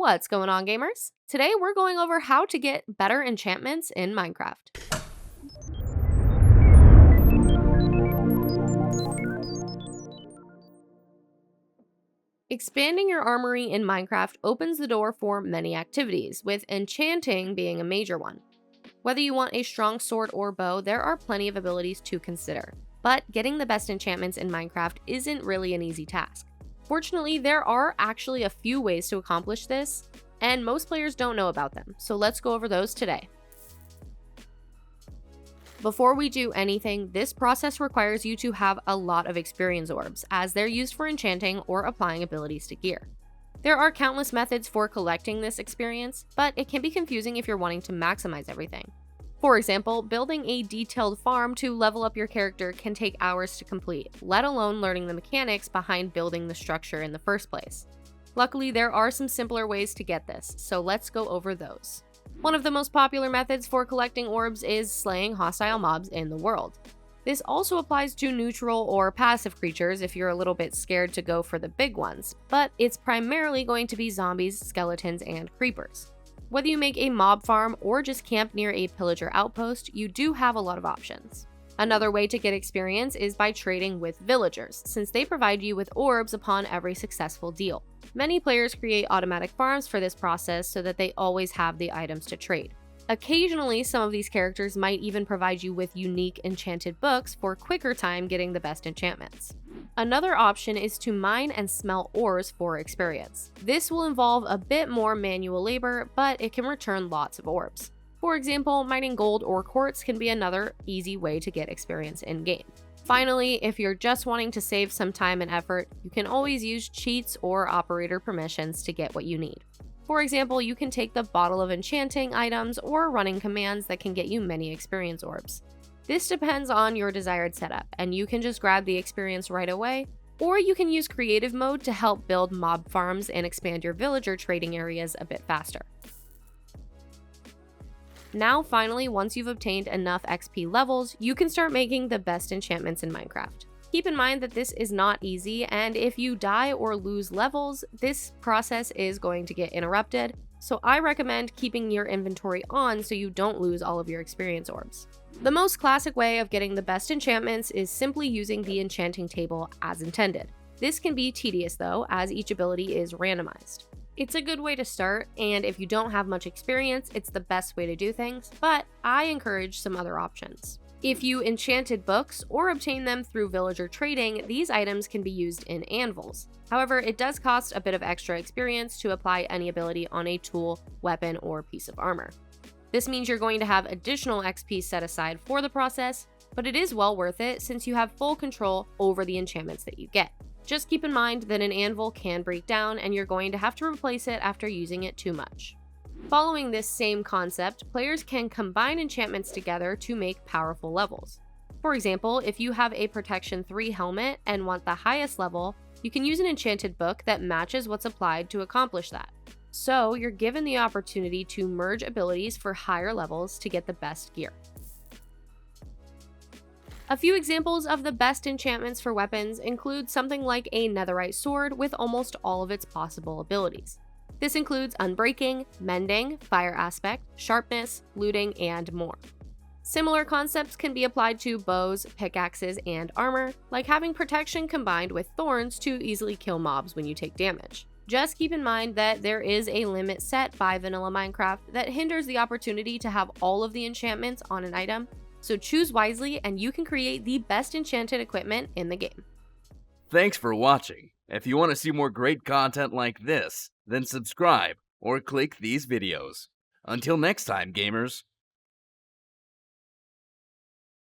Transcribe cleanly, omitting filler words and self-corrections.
What's going on, gamers? Today we're going over how to get better enchantments in Minecraft. Expanding your armory in Minecraft opens the door for many activities, with enchanting being a major one. Whether you want a strong sword or bow, there are plenty of abilities to consider. But getting the best enchantments in Minecraft isn't really an easy task. Fortunately, there are actually a few ways to accomplish this, and most players don't know about them, so let's go over those today. Before we do anything, this process requires you to have a lot of experience orbs, as they're used for enchanting or applying abilities to gear. There are countless methods for collecting this experience, but it can be confusing if you're wanting to maximize everything. For example, building a detailed farm to level up your character can take hours to complete, let alone learning the mechanics behind building the structure in the first place. Luckily, there are some simpler ways to get this, so let's go over those. One of the most popular methods for collecting orbs is slaying hostile mobs in the world. This also applies to neutral or passive creatures if you're a little bit scared to go for the big ones, but it's primarily going to be zombies, skeletons, and creepers. Whether you make a mob farm or just camp near a pillager outpost, you do have a lot of options. Another way to get experience is by trading with villagers, since they provide you with orbs upon every successful deal. Many players create automatic farms for this process so that they always have the items to trade. Occasionally, some of these characters might even provide you with unique enchanted books for quicker time getting the best enchantments. Another option is to mine and smelt ores for experience. This will involve a bit more manual labor, but it can return lots of orbs. For example, mining gold or quartz can be another easy way to get experience in-game. Finally, if you're just wanting to save some time and effort, you can always use cheats or operator permissions to get what you need. For example, you can take the bottle of enchanting items or running commands that can get you many experience orbs. This depends on your desired setup, and you can just grab the experience right away, or you can use creative mode to help build mob farms and expand your villager trading areas a bit faster. Now finally, once you've obtained enough XP levels, you can start making the best enchantments in Minecraft. Keep in mind that this is not easy, and if you die or lose levels, this process is going to get interrupted, so I recommend keeping your inventory on so you don't lose all of your experience orbs. The most classic way of getting the best enchantments is simply using the enchanting table as intended. This can be tedious though, as each ability is randomized. It's a good way to start, and if you don't have much experience, it's the best way to do things, but I encourage some other options. If you enchanted books or obtain them through villager trading, these items can be used in Anvils. However, it does cost a bit of extra experience to apply any ability on a tool, weapon, or piece of armor. This means you're going to have additional XP set aside for the process, but it is well worth it since you have full control over the enchantments that you get. Just keep in mind that an anvil can break down and you're going to have to replace it after using it too much. Following this same concept, players can combine enchantments together to make powerful levels. For example, if you have a Protection 3 helmet and want the highest level, you can use an enchanted book that matches what's applied to accomplish that. So you're given the opportunity to merge abilities for higher levels to get the best gear. A few examples of the best enchantments for weapons include something like a netherite sword with almost all of its possible abilities. This includes unbreaking, mending, fire aspect, sharpness, looting, and more. Similar concepts can be applied to bows, pickaxes, and armor, like having protection combined with thorns to easily kill mobs when you take damage. Just keep in mind that there is a limit set by vanilla Minecraft that hinders the opportunity to have all of the enchantments on an item, so choose wisely and you can create the best enchanted equipment in the game. Thanks for watching. If you want to see more great content like this, then subscribe or click these videos. Until next time, gamers.